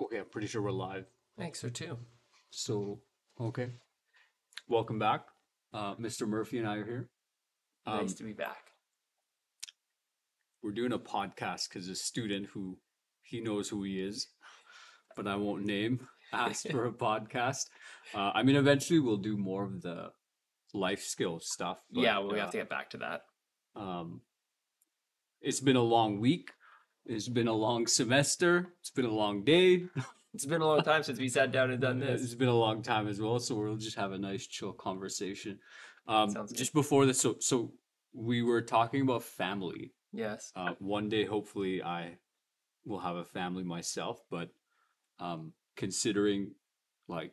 Okay, I'm pretty sure we're live. I think so too. So, okay. Welcome back. Mr. Murphy and I are here. Nice Um, to be back. we're doing a podcast because a student who he knows who he is, but I won't name, asked for a podcast. Eventually we'll do more of the life skills stuff, but Yeah, well, we have to get back to that. um, it's been a long week. It's been a long semester. It's been a long day. It's been a long time since we sat down and done this. It's been a long time as well, so we'll just have a nice chill conversation. Sounds good. Just before this, so we were talking about family. Yes. One day, hopefully, I will have a family myself, but considering like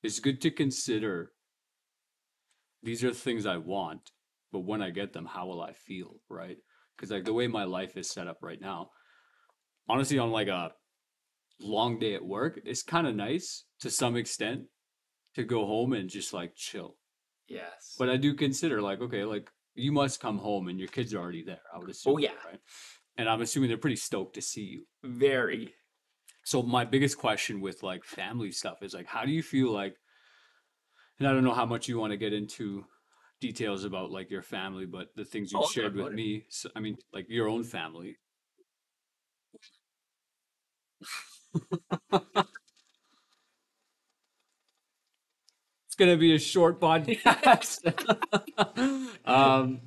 it's good to consider these are things I want, but when I get them, how will I feel, right? Because like the way my life is set up right now, honestly, on like a long day at work, it's kind of nice to some extent to go home and just like chill. Yes. But I do consider like, okay, like you must come home and your kids are already there, I would Oh, assume, yeah. right? And I'm assuming they're pretty stoked to see you. Very. So my biggest question with like family stuff is like, how do you feel like, and I don't know how much you want to get into details about like your family, but the things you've Oh, I'll talk shared with about it. me, so, like your own family. It's gonna be a short podcast. um,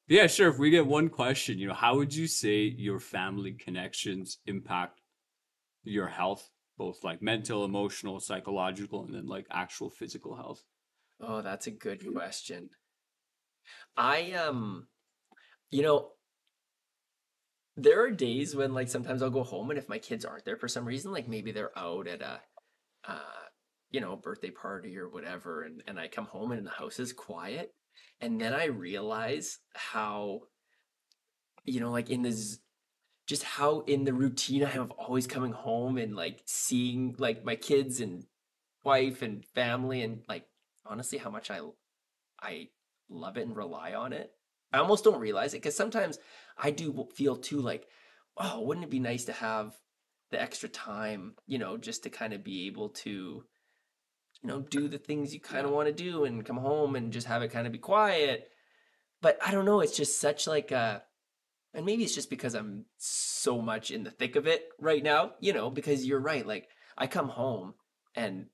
yeah, sure. If we get one question, how would you say your family connections impact your health, both like mental, emotional, psychological, and then like actual physical health? Oh, that's a good question. I you know, there are days when like sometimes I'll go home and if my kids aren't there for some reason, like maybe they're out at a birthday party or whatever, and I come home and the house is quiet, and then I realize how, like in this just how in the routine I have always coming home and like seeing like my kids and wife and family and like honestly how much I love it and rely on it. I almost don't realize it because sometimes I do feel too like, oh, wouldn't it be nice to have the extra time, just to kind of be able to, do the things you kind Yeah. of want to do and come home and just have it kind of be quiet. But I don't know, it's just such like a and maybe it's just because I'm so much in the thick of it right now, because you're right. Like, I come home and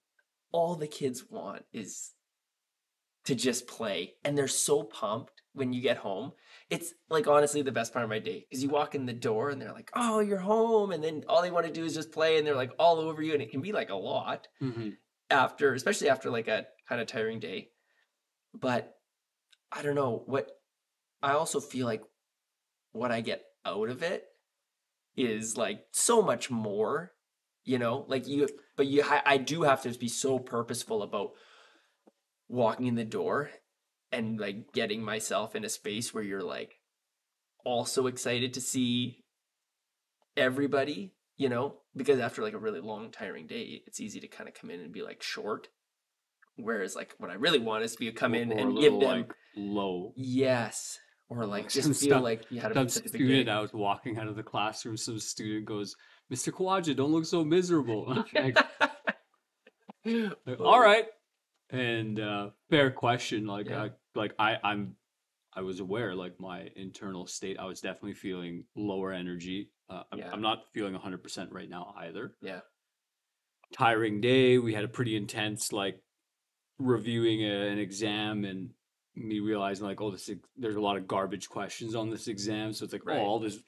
all the kids want is to just play. And they're so pumped when you get home. It's like honestly the best part of my day because you walk in the door and they're like, oh, you're home. And then all they want to do is just play and they're like all over you. And it can be like a lot Hmm. especially after like a kind of tiring day. But I don't know what I also feel like what I get out of it is like so much more, like I do have to be so purposeful about walking in the door and like getting myself in a space where you're like also excited to see everybody, because after like a really long tiring day, it's easy to kind of come in and be like short. Whereas like what I really want is to be come in Or a and give little them like low. yes, or Like like some just feel stuff, like you had some such a big day. student I was walking out of the classroom, some student goes, Mr. Kawaja, don't look so miserable. Like, all Oh, right. And fair question. Like yeah, I was aware like my internal state. I was definitely feeling lower energy. yeah, I'm not feeling 100% right now either. yeah. Tiring day. We had a pretty intense like reviewing an exam and me realizing like, oh, there's a lot of garbage questions on this exam. So it's like, oh, Right. all this.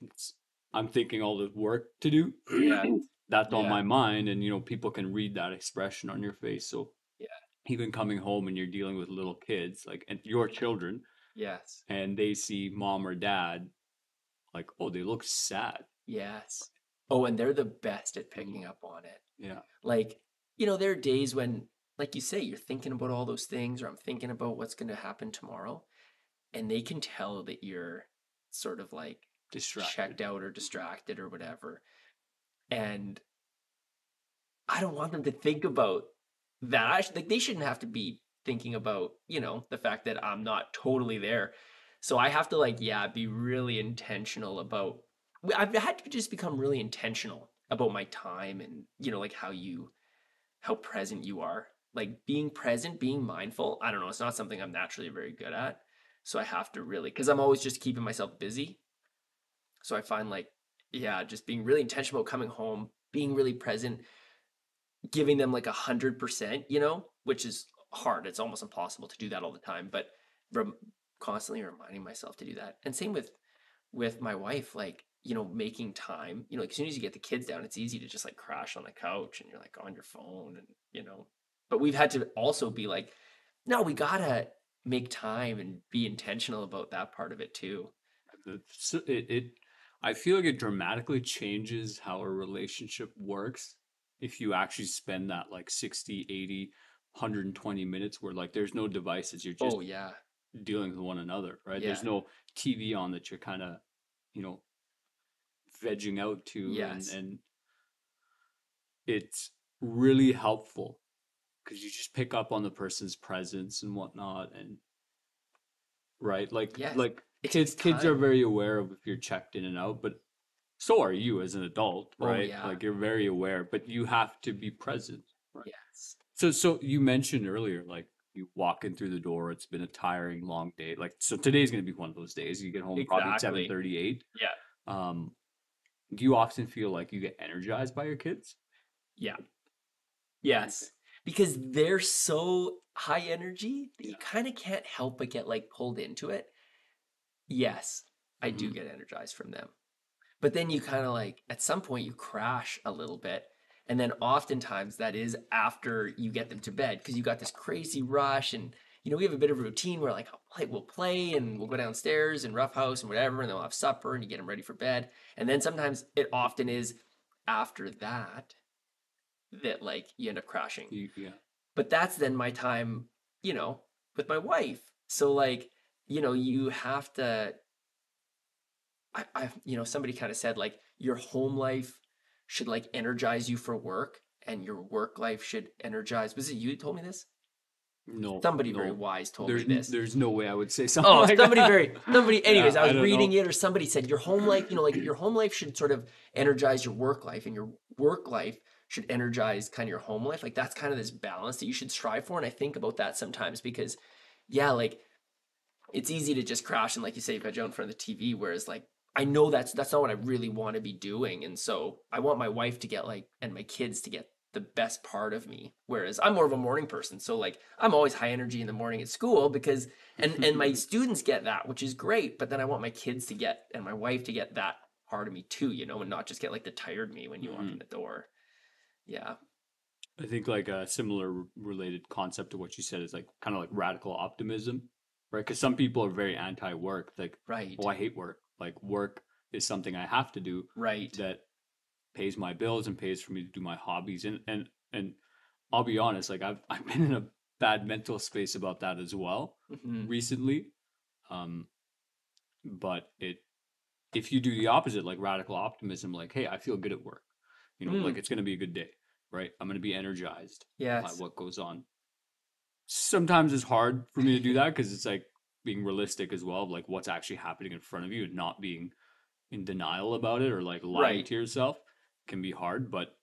I'm thinking all the work to do. Yeah. That's on Yeah. my mind, and people can read that expression on your face. So Yeah. even coming home and you're dealing with little kids, like and your children, Yes. and they see mom or dad, like, oh, they look sad. Yes. Oh, and they're the best at Mm, picking up on it. yeah. Like, there are days when, like you say, you're thinking about all those things, or I'm thinking about what's going to happen tomorrow, and they can tell that you're sort of like Distracted. checked out or distracted or whatever. And I don't want them to think about that. Like, they shouldn't have to be thinking about, the fact that I'm not totally there. So I have to, like, yeah, be really intentional about I've had to just become really intentional about my time and, like how present you are. Like being present, being mindful. I don't know. It's not something I'm naturally very good at. So I have to really, because I'm always just keeping myself busy. So I find like, yeah, just being really intentional about coming home, being really present, giving them like 100%, which is hard. It's almost impossible to do that all the time, but rem- constantly reminding myself to do that. And same with my wife, like, making time, like as soon as you get the kids down, it's easy to just like crash on the couch and you're like on your phone and, but we've had to also be like, no, we gotta make time and be intentional about that part of it too. It I feel like it dramatically changes how a relationship works if you actually spend that like 60, 80, 120 minutes where like there's no devices, you're just Oh yeah. dealing with one another, right? Yeah. There's no TV on that you're kind of, you know, vegging out to, Yes. and it's really helpful because you just pick up on the person's presence and whatnot, and right, Yes. like It takes kids are time. very aware of if you're checked in and out, but so are you as an adult, Oh right? yeah. Like you're very aware, but you have to be present, right? Yes. So you mentioned earlier, like you walk in through the door, it's been a tiring, long day. Like so today's gonna be one of those days. You get home probably at Exactly. 7:38. Yeah. Um, do you often feel like you get energized by your kids? Yeah. Okay. Yes. Because they're so high energy that you Yeah. kind of can't help but get like pulled into it. Yes, I do Hmm. get energized from them. But then you kind of like, at some point, you crash a little bit. And then oftentimes that is after you get them to bed because you got this crazy rush. And, we have a bit of a routine where like we'll play and we'll go downstairs and roughhouse and whatever. And then we'll have supper and you get them ready for bed. And then sometimes it often is after that that like you end up crashing. Yeah. But that's then my time, you know, with my wife. So like, you have to somebody kind of said like your home life should like energize you for work and your work life should energize. Was it you who told me this? No, Somebody very no. wise told me this. There's no way I would say something Oh, like that. Yeah, anyways, I I was don't reading know. it or somebody said your home life, like your home life should sort of energize your work life and your work life should energize kind of your home life. Like that's kind of this balance that you should strive for. And I think about that sometimes because yeah, like it's easy to just crash and like you say, veg out in front of the TV. Whereas like I know that's not what I really want to be doing. And so I want my wife to get like and my kids to get the best part of me. Whereas I'm more of a morning person. So like I'm always high energy in the morning at school because and my students get that, which is great. But then I want my kids to get and my wife to get that part of me too, and not just get like the tired me when you walk in Mhm. the door. Yeah. I think like a similar related concept to what you said is like kind of like radical optimism, right? Because some people are very anti-work, like, oh, Right. I hate work. Like work is something I have to do Right. that pays my bills and pays for me to do my hobbies. And I'll be honest, like I've been in a bad mental space about that as well Hmm. recently. Um, but if you do the opposite, like radical optimism, like, hey, I feel good at work, like Mm. it's gonna be a good day, right? I'm gonna be energized by Yes. what goes on. Sometimes it's hard for me to do that because it's like being realistic as well, of like what's actually happening in front of you and not being in denial about it or like lying Right. to yourself can be hard, but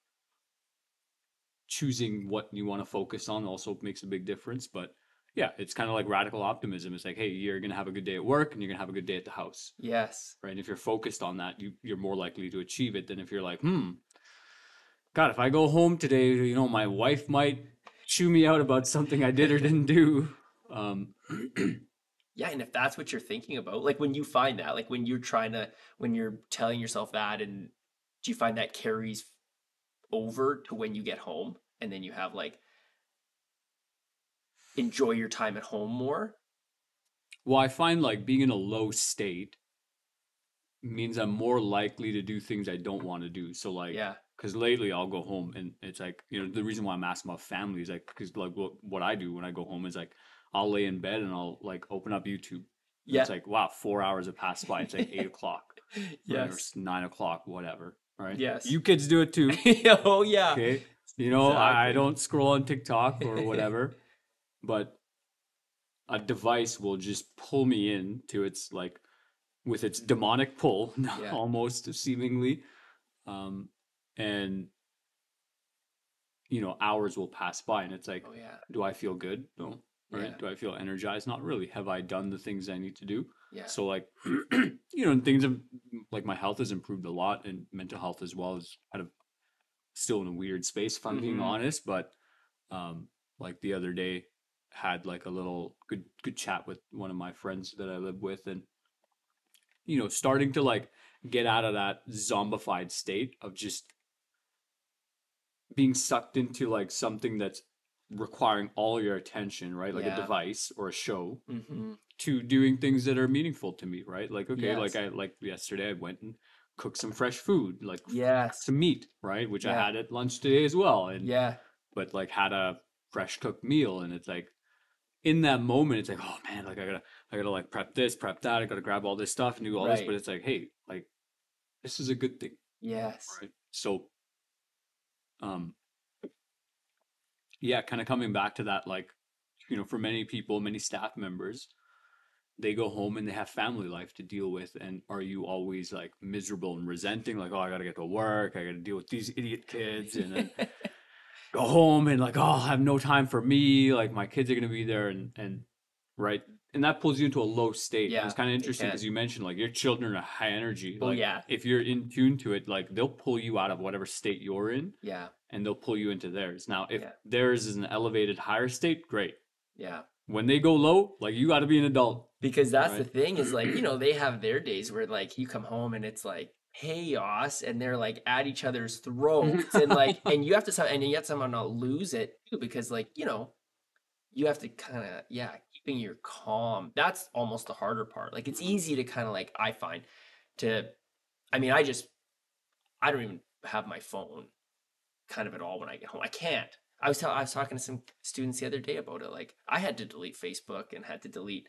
choosing what you want to focus on also makes a big difference. But yeah, it's kind of like radical optimism. It's like, hey, you're gonna have a good day at work and you're gonna have a good day at the house, Yes. right? And if you're focused on that, you're more likely to achieve it than if you're like, God, if I go home today, my wife might chew me out about something I did or didn't do. Um, Yeah, and if that's what you're thinking about, like when you find that, like when you're telling yourself that, and do you find that carries over to when you get home and then you have like enjoy your time at home more? well, I find like being in a low state means I'm more likely to do things I don't want to do. So like, Yeah. because lately I'll go home and it's like, the reason why I'm asking about family is like, because like what I do when I go home is like, I'll lay in bed and I'll like open up YouTube. And Yeah. it's like, wow, 4 hours have passed by. It's like 8 o'clock, right? Or Yes. 9 o'clock, whatever. Right. Yes. You kids do it too. Oh yeah. Okay. I Exactly. don't scroll on TikTok or whatever, but a device will just pull me in to its like with its demonic pull, Yeah. almost seemingly. And hours will pass by, and it's like, Oh yeah. do I feel good? No. Yeah. Right? Do I feel energized? Not really. Have I done the things I need to do? Yeah. So like, and things have, like, my health has improved a lot, and mental health as well is kind of still in a weird space, if I'm being Mm-hmm. honest. But like the other day, had like a little good chat with one of my friends that I live with, and starting to like get out of that zombified state of just being sucked into like something that's requiring all your attention, right? Like a Yeah. device or a show, Mm-hmm. to doing things that are meaningful to me, right? Like, okay, Yes. like yesterday I went and cooked some fresh food, like Yes. some meat, right? Which I Yeah. had at lunch today as well. And Yeah. but like had a fresh cooked meal, and it's like in that moment it's like, oh man, like I gotta like prep this, prep that, I gotta grab all this stuff and do all this, but Right. it's like, hey, like this is a good thing, Yes. right? So um yeah, kind of coming back to that, like, for many people, many staff members, they go home and they have family life to deal with. And are you always like miserable and resenting, like, oh, I gotta get to work, I gotta deal with these idiot kids, and then go home and like, oh, I have no time for me, like my kids are gonna be there, and right, and that pulls you into a low state. And it's Yeah. kind of It interesting because can. you mentioned like your children are high energy, Oh like yeah. if you're in tune to it, like they'll pull you out of whatever state you're in, Yeah. and they'll pull you into theirs. Now if Yeah. theirs is an elevated higher state, great. Yeah. When they go low, like you got to be an adult, Because that's the right? thing is like, they have their days where like you come home and it's like chaos and they're like at each other's throats and like and you have to somehow not lose it too because like, you have to kind of keeping your calm. That's almost the harder part. Like it's easy to kind of like I find to I mean, I don't even have my phone kind of at all when I get home. I can't. I was talking to some students the other day about it. Like I had to delete Facebook and had to delete,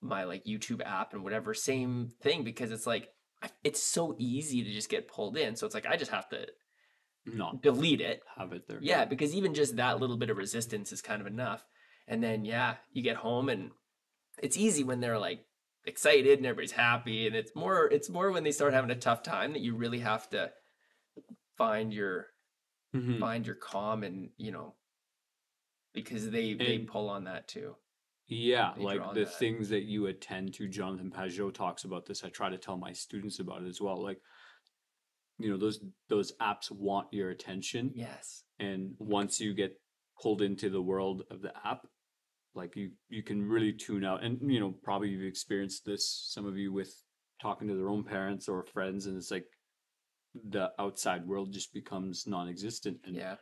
my like YouTube app and whatever. Same thing because it's like it's so easy to just get pulled in. So it's like I just have to Not delete it. have it there. Yeah, because even just that little bit of resistance is kind of enough. And then you get home and it's easy when they're like excited and everybody's happy and it's more when they start having a tough time that you really have to find your Hmm. find your calm and because they And pull on that too. yeah, They draw like on the that. things that you attend to, Jonathan Pajot talks about this. I try to tell my students about it as well. Like, those apps want your attention, Yes. and once you get pulled into the world of the app, like you can really tune out. And probably you've experienced this, some of you, with talking to their own parents or friends, and it's like the outside world just becomes non-existent. And Yeah.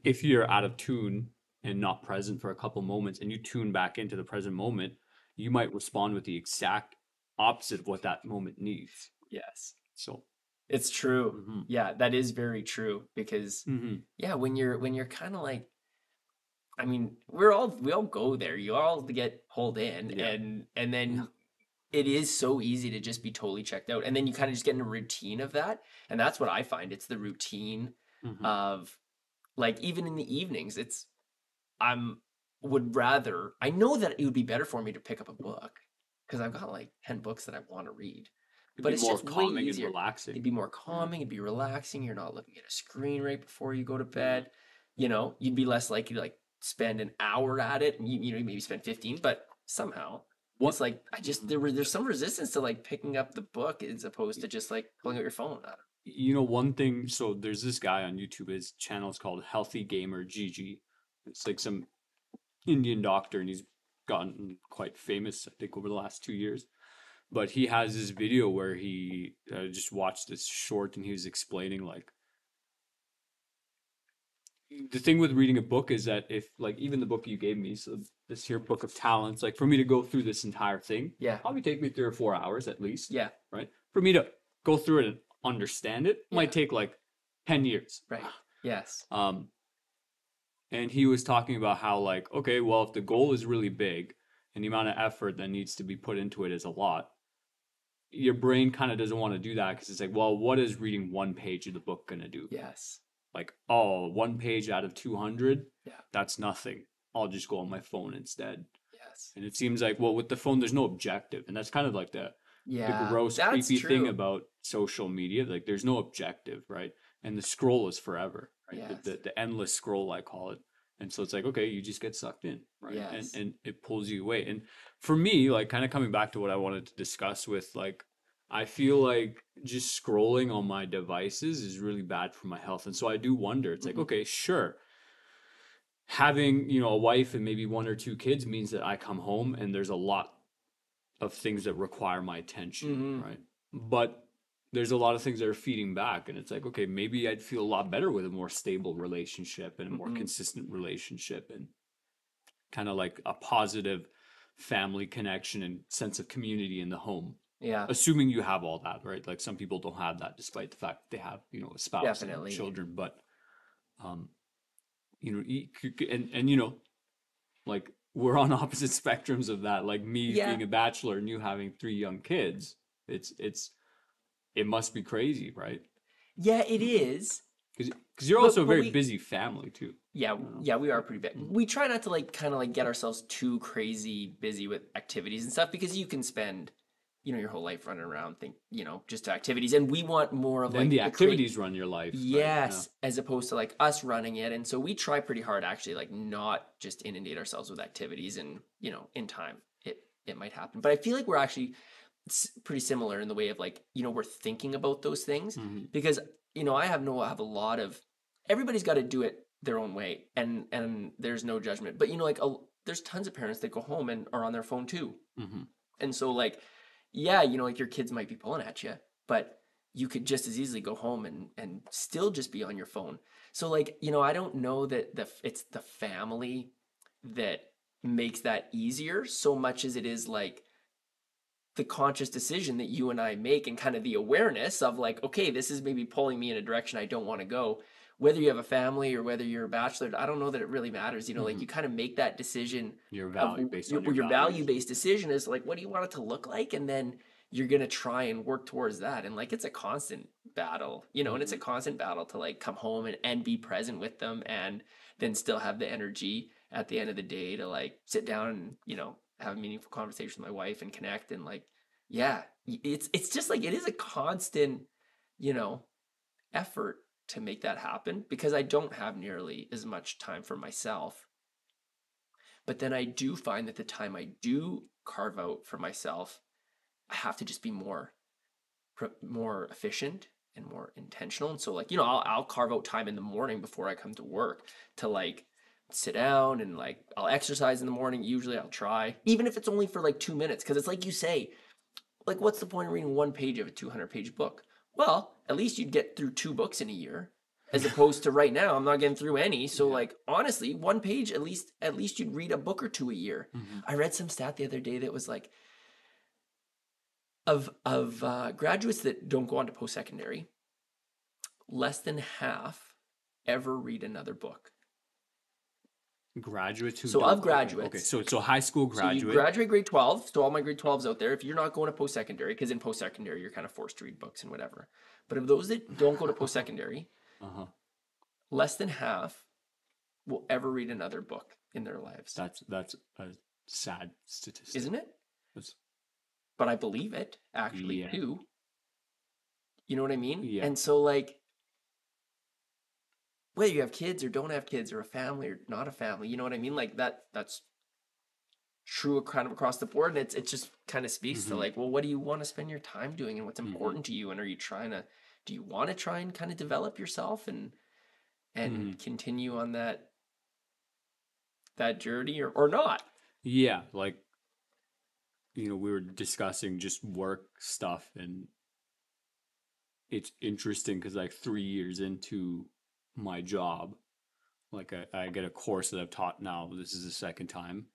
if you're out of tune and not present for a couple moments, and you tune back into the present moment, you might respond with the exact opposite of what that moment needs. Yes. So, It's true. mhm, Yeah, that is very true because mhm, when you're kind of like I mean, we all go there. You all get pulled in yeah, and then it is so easy to just be totally checked out. And then you kind of just get in a routine of that. And that's what I find. It's the routine mhm. of like even in the evenings, I'm would rather I know that it would be better for me to pick up a book because I've got like 10 books that I want to read. It'd But be it's more just way calming and easier. It'd relaxing. be more Yeah. calming, it'd be relaxing. You're not looking at a screen right before you go to Yeah. bed. You'd be less likely to like spend an hour at it and you maybe spend 15, but somehow it's What? like I just Mhm. there's some resistance to like picking up the book as opposed to just like pulling out your phone. I don't One thing. So there's this guy on YouTube. His channel is called Healthy Gamer GG. It's like some Indian doctor, and he's gotten quite famous, I think, over the last 2 years. But he has this video where he just watched this short, and he was explaining like the thing with reading a book is that if, like, even the book you gave me, so this here book of talents, like for me to go through this entire thing, Yeah. probably take me 3 or 4 hours at least, Yeah. right? For me to go through it and understand it Yeah. might take like 10 years. Right. Yes. Um, and he was talking about how, like, okay, well, if the goal is really big and the amount of effort that needs to be put into it is a lot, your brain kind of doesn't want to do that because it's like, well, what is reading one page of the book gonna do? Yes. Like, oh, one page out of 200, Yeah. that's nothing. I'll just go on my phone instead. Yes. And it seems like, well, with the phone, there's no objective. And that's kind of like the Yeah, gross, that's creepy thing true. about social media. Like there's no objective, right? And the scroll is forever, right? Yes. The endless scroll, I call it. And so it's like, okay, you just get sucked in, right? Yes. And it pulls you away. And for me, like kind of coming back to what I wanted to discuss with like, I feel like just scrolling on my devices is really bad for my health. And so I do wonder, it's like, Mhm. okay, sure, having, you know, a wife and maybe one or two kids means that I come home and there's a lot of things that require my attention, Mhm. right? But there's a lot of things that are feeding back, and it's like, okay, maybe I'd feel a lot better with a more stable relationship and a more Mhm. consistent relationship and kind of like a positive family connection and sense of community in the home. Yeah, Assuming you have all that, right? Like some people don't have that despite the fact that they have, you know, a spouse and definitely. children, but um, you know, and you know, like we're on opposite spectrums of that. Like me Yeah. being a bachelor and you having three young kids. It's it must be crazy, right? Yeah, it is. Because you're also a But very we busy family too. yeah, You know? yeah, we are pretty big. Mm. We try not to like kind of like get ourselves too crazy busy with activities and stuff because you can spend, your whole life running around just activities, and we want more of Then like the the create. activities run your life, right? Yeah. Yes, as opposed to like us running it. And so we try pretty hard actually like not just inundate ourselves with activities, and in time it might happen. But I feel like we're actually pretty similar in the way of like, we're thinking about those things Hmm. because I have a lot of everybody's got to do it their own way, and there's no judgment. But like there's tons of parents that go home and are on their phone too. Hmm. And so like yeah, like your kids might be pulling at you, but you could just as easily go home and still just be on your phone. So like, I don't know that it's the family that makes that easier so much as it is like the conscious decision that you and I make, and kind of the awareness of like, okay, this is maybe pulling me in a direction I don't want to go. Whether you have a family or whether you're a bachelor, I don't know that it really matters. Like Hmm. you kind of make that decision Your of value based on your your values. value based decision is like, what do you want it to look like? And then you're going to try and work towards that. And like, it's a constant battle, and it's a Hmm. constant battle to like come home and be present with them and then still have the energy at the end of the day to like sit down and, have a meaningful conversation with my wife and connect. And like, yeah, it's just like it is a constant, you know, effort to make that happen because I don't have nearly as much time for myself. But then I do find that the time I do carve out for myself, I have to just be more efficient and more intentional. And so like, I'll carve out time in the morning before I come to work to like sit down and like I'll exercise in the morning. Usually I'll try, even if it's only for like 2 minutes, because it's like you say, like, what's the point of reading one page of a 200-page book? Well, at least you'd get through 2 books in a year, as opposed to right now, I'm not getting through any. So, Yeah. like, honestly, one page, at least you'd read a book or two a year. Hmm. I read some stat the other day that was like, of graduates that don't go on to post secondary, less than half ever read another book. Graduates who So don't. of graduates, Okay. So high school so you graduate. graduate grade 12. So all my grade 12s out there, if you're not going to post secondary, because in post secondary you're kind of forced to read books and whatever. But of those that don't go to post secondary, Uh-huh. less than half will ever read another book in their lives. That's a sad statistic. Isn't it? That's, But I believe it actually yeah. too. You know what I mean? Yeah. And so like whether you have kids or don't have kids or a family or not a family, you know what I mean? Like that's true kind of across the board. And it just kind of speaks to Hmm. like, well, what do you want to spend your time doing and what's Hmm. important to you? And do you want to try and kind of develop yourself and Mhm. continue on that journey or not? Yeah, like you know, we were discussing just work stuff, and it's interesting because like 3 years into my job, like I get a course that I've taught now. This is the second time,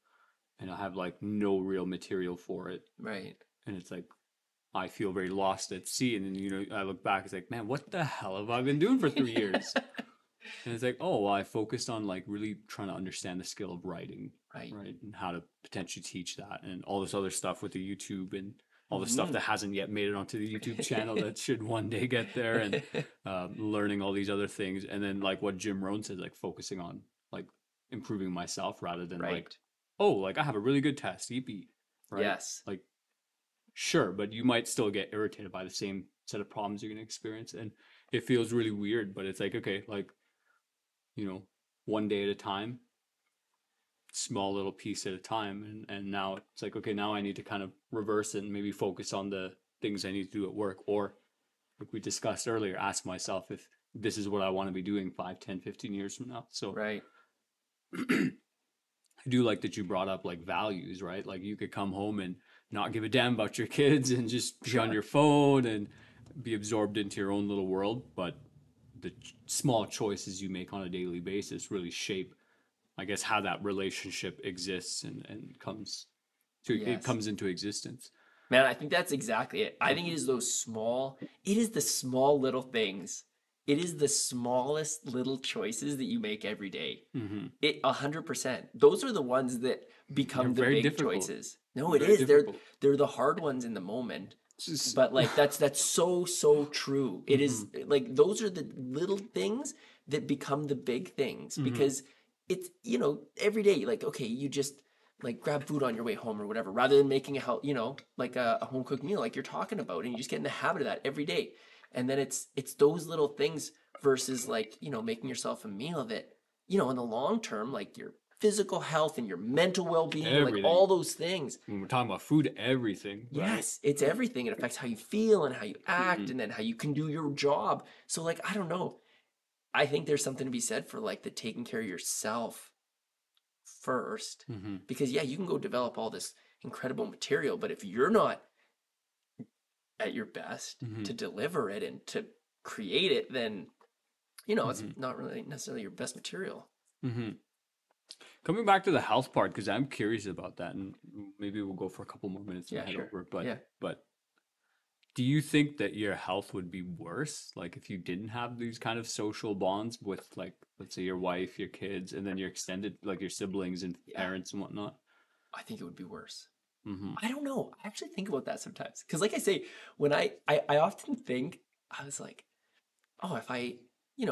and I have like no real material for it, Right. and it's like I feel very lost at sea. And then you know, I look back, it's like, man, what the hell have I been doing for 3 years? And it's like, oh, well, I focused on like really trying to understand the skill of writing, Right. right? And how to potentially teach that and all this other stuff with the YouTube and all the stuff Mhm. that hasn't yet made it onto the YouTube channel that should one day get there and learning all these other things. And then like what Jim Rohn says, like focusing on like improving myself rather than like Right. oh, like I have a really good test, yippee, right? Yes. Like, sure, but you might still get irritated by the same set of problems you're gonna experience, and it feels really weird. But it's like, okay, like, you know, one day at a time, small little piece at a time, and now it's like, okay, now I need to kind of reverse it and maybe focus on the things I need to do at work, or like we discussed earlier, ask myself if this is what I want to be doing 5, 10, 15 years from now. So Right. I do like that you brought up like values, right? Like you could come home and not give a damn about your kids and just be on Sure. your phone and be absorbed into your own little world, but the small choices you make on a daily basis really shape, I guess, how that relationship exists and comes to it Yes. comes into existence. Man, I think that's exactly it. I think it is it is the small little things. It is the smallest little choices that you make every day. Mm-hmm. 100%. Those are the ones that They're become the very big difficult. choices. No, it Very is. difficult. They're the hard ones in the moment. It's just, But like that's so true. It is mm-hmm. like those are the little things that become the big things Mm-hmm. because it's every day like okay you just like grab food on your way home or whatever rather than making like a home cooked meal like you're talking about and you just get in the habit of that every day and then it's those little things versus like making yourself a meal that in the long term like your physical health and your mental well-being and like Everything. all those things. When we're talking about food, everything, right? Yes, it's everything. It affects how you feel and how you act Mm-hmm. and then how you can do your job. So like I don't know. I think there's something to be said for like the taking care of yourself first. Mm-hmm. Because yeah, you can go develop all this incredible material, but if you're not at your best Mm-hmm. to deliver it and to create it, then it's Mm-hmm. not really necessarily your best material. Mm-hmm. Coming back to the health part, because I'm curious about that, and maybe we'll go for a couple more minutes and Yeah, head sure. over. Yeah. But do you think that your health would be worse, like if you didn't have these kind of social bonds with, like, let's say your wife, your kids, and then your extended, like your siblings and Yeah. parents and whatnot? I think it would be worse. Mm-hmm. I don't know. I actually think about that sometimes. Because, like I say, when I often think, I was like, oh, if I,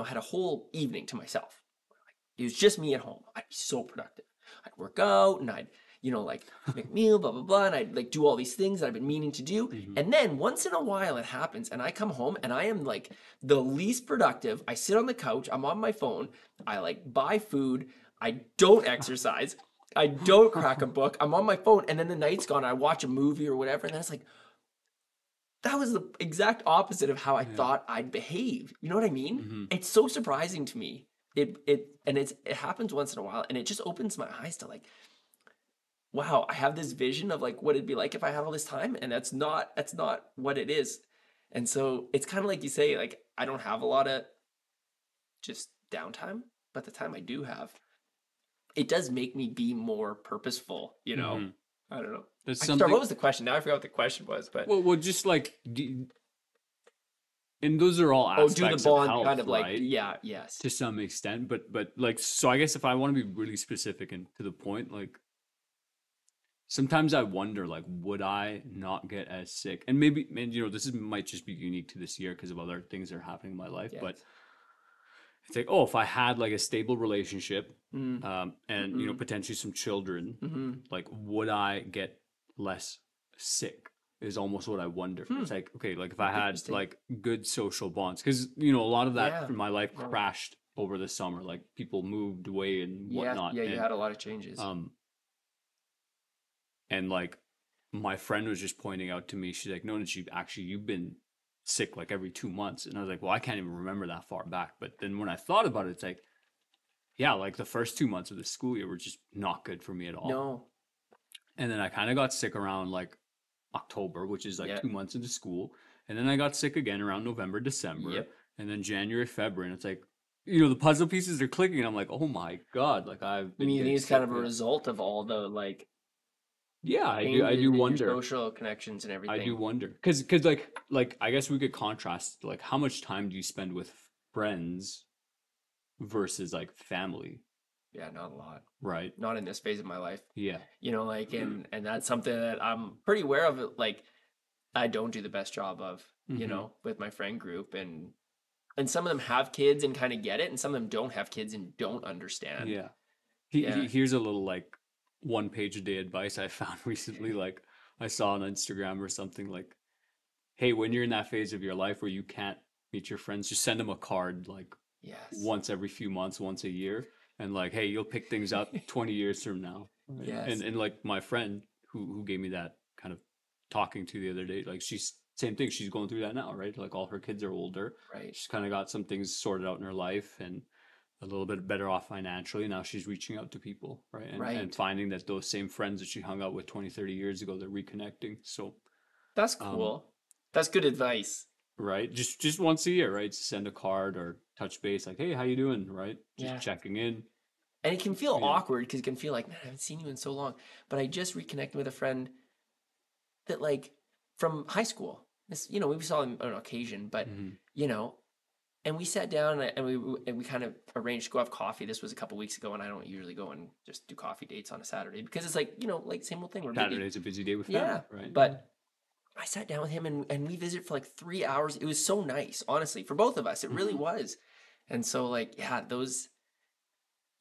had a whole evening to myself, like, it was just me at home, I'd be so productive. I'd work out and I'd, like make a meal, blah, blah, blah. And I'd like do all these things that I've been meaning to do. Mm-hmm. And then once in a while it happens and I come home and I am like the least productive. I sit on the couch, I'm on my phone, I like buy food, I don't exercise. I don't crack a book. I'm on my phone, and then the night's gone. I watch a movie or whatever, and then it's like, that was the exact opposite of how I Yeah. thought I'd behave. You know what I mean? Mm-hmm. It's so surprising to me. It happens once in a while, and it just opens my eyes to like, wow, I have this vision of like what it'd be like if I had all this time, and that's not what it is. And so it's kind of like you say, like I don't have a lot of just downtime, but the time I do have, it does make me be more purposeful, Mm-hmm. I don't know. That's Sorry, something. what was the question? Now I forgot what the question was, but Well, just like, and those are all do the aspects of bond health, kind of like right? yes. To some extent, but like, so I guess if I want to be really specific and to the point, like sometimes I wonder, like, would I not get as sick? And maybe, and this might just be unique to this year because of other things that are happening in my life. Yes. But it's like, oh, if I had like a stable relationship, Mm. and Mhm. potentially some children, Mm-hmm. like, would I get less sick? Is almost what I wonder. It's like, okay, like if I had Interesting. like good social bonds, because a lot of that Yeah. in my life No. crashed over the summer. Like people moved away and whatnot. Yeah, you and had a lot of changes. and like my friend was just pointing out to me, she's like, no, you've been sick like every 2 months. And I was like, well, I can't even remember that far back. But then when I thought about it, it's like, yeah, like the first 2 months of the school year were just not good for me at all. No. And then I kind of got sick around like October, which is like Yeah. 2 months into school. And then I got sick again around November, December. Yep. And then January, February. And it's like, the puzzle pieces are clicking. And I'm like, oh my God. Like I've I been mean, getting it's kind sick. of a result of all the like Yeah, I changes do in your wonder. social connections and everything. I do wonder. Because like I guess we could contrast like how much time do you spend with friends versus like family, Yeah, not a lot. right? Not in this phase of my life. Yeah. Like and that's something that I'm pretty aware of. Like I don't do the best job of, Mhm. with my friend group and some of them have kids and kind of get it and some of them don't have kids and don't understand. Yeah. Yeah. Here's a little like one page a day advice I found recently. Like I saw on Instagram or something like, hey, when you're in that phase of your life where you can't meet your friends, just send them a card like Yes. once every few months, once a year, and like, hey, you'll pick things up 20 years from now. Right? Yes. And like my friend who gave me that kind of talking to the other day, like she's same thing. She's going through that now, right? Like all her kids are older. Right. She's kind of got some things sorted out in her life and a little bit better off financially. Now she's reaching out to people, right? And Right. finding that those same friends that she hung out with 20, 30 years ago, they're reconnecting. So, That's um, cool. That's good advice. right, just once a year, right? Send a card or touch base, like, hey, how you doing? Right? Just Yeah. checking in. And it can feel You know, awkward because it can feel like, man, I haven't seen you in so long. But I just reconnected with a friend that, like, from high school. This, we saw him on occasion, but, mhm. you know, and we sat down and we kind of arranged to go have coffee. This was a couple weeks ago, and I don't usually go and just do coffee dates on a Saturday because it's like, like same old thing. We're busy. Saturday's a busy day with Yeah. family, right? But I sat down with him and we visited for like 3 hours. It was so nice, honestly, for both of us. It really Mhm. was. And so, like, yeah,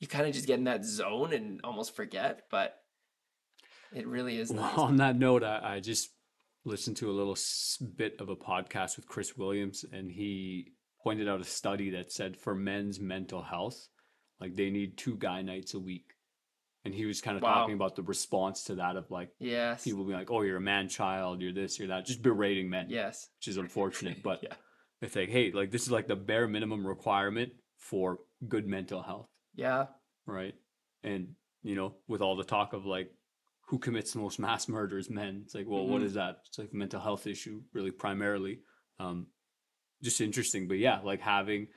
you kind of just get in that zone and almost forget, but it really is Well, nice. on that note, I just listened to a little bit of a podcast with Chris Williams, and he pointed out a study that said for men's mental health, like they need 2 guy nights a week. And he was kind of talking Wow. about the response to that of like Yes. people being like, oh, you're a man child, you're this, you're that, just berating men, Yes. which is unfortunate. But Yeah. it's like, hey, like this is like the bare minimum requirement for good mental health, Yeah. right? And with all the talk of like who commits the most mass murders, men. It's like, well, what Hmm. is that? It's like a mental health issue, really primarily. Um, just interesting, but yeah, like having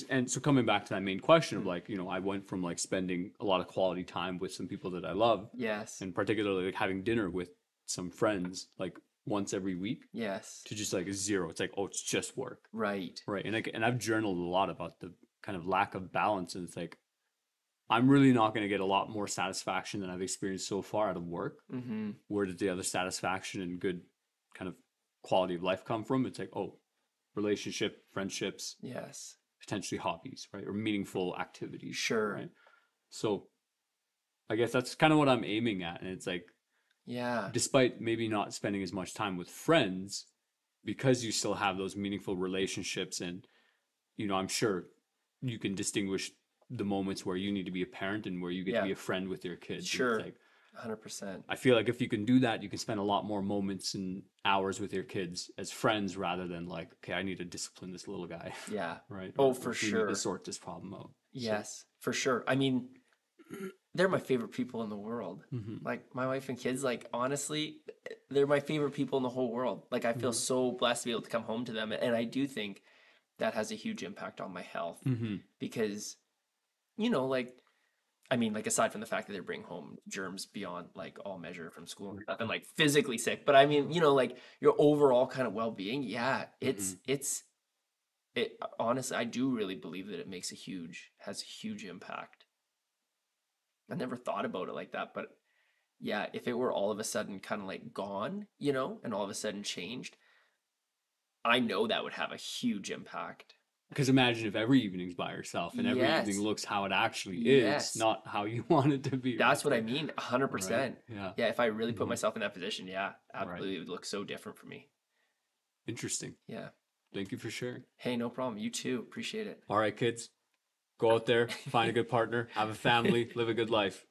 and so coming back to that main question of like, I went from like spending a lot of quality time with some people that I love, Yes. and particularly like having dinner with some friends like once every week Yes. to just like zero. It's like, oh, it's just work, Right. right? And I've journaled a lot about the kind of lack of balance, and it's like I'm really not going to get a lot more satisfaction than I've experienced so far out of work. Mm-hmm. Where did the other satisfaction and good kind of quality of life come from? It's like, oh, relationship, friendships, Yes. potentially hobbies, right? Or meaningful activities, Sure. right? So I guess that's kind of what I'm aiming at. And it's like, Yeah. despite maybe not spending as much time with friends, because you still have those meaningful relationships, and I'm sure you can distinguish the moments where you need to be a parent and where you get to Yeah. be a friend with your kids. And it's Sure. like 100%. I feel like if you can do that, you can spend a lot more moments and hours with your kids as friends rather than like, okay, I need to discipline this little guy, Yeah. right? Oh, Or for we need to sure. sort this problem out. Yes, for sure. I mean, they're my favorite people in the world. Hmm. Like my wife and kids, like honestly, they're my favorite people in the whole world. Like I feel Hmm. so blessed to be able to come home to them, and I do think that has a huge impact on my health Hmm. because like I mean, like aside from the fact that they bring home germs beyond like all measure from school and stuff, and like physically sick, but I mean, like your overall kind of well-being, yeah, Hmm. it honestly, I do really believe that it has a huge impact. I never thought about it like that, but yeah, if it were all of a sudden kind of like gone, and all of a sudden changed, I know that would have a huge impact. Because imagine if every evening's by yourself and every evening Yes. looks how it actually is, Yes. not how you want it to be, right? That's what I Like, mean. right? 100%. Yeah. Yeah, if I really put Hmm. myself in that position, yeah, Right. absolutely, it would look so different for me. Interesting. Yeah. Thank you for sharing. Hey, no problem. You too. Appreciate it. All right, kids, go out there, find a good partner, have a family, live a good life.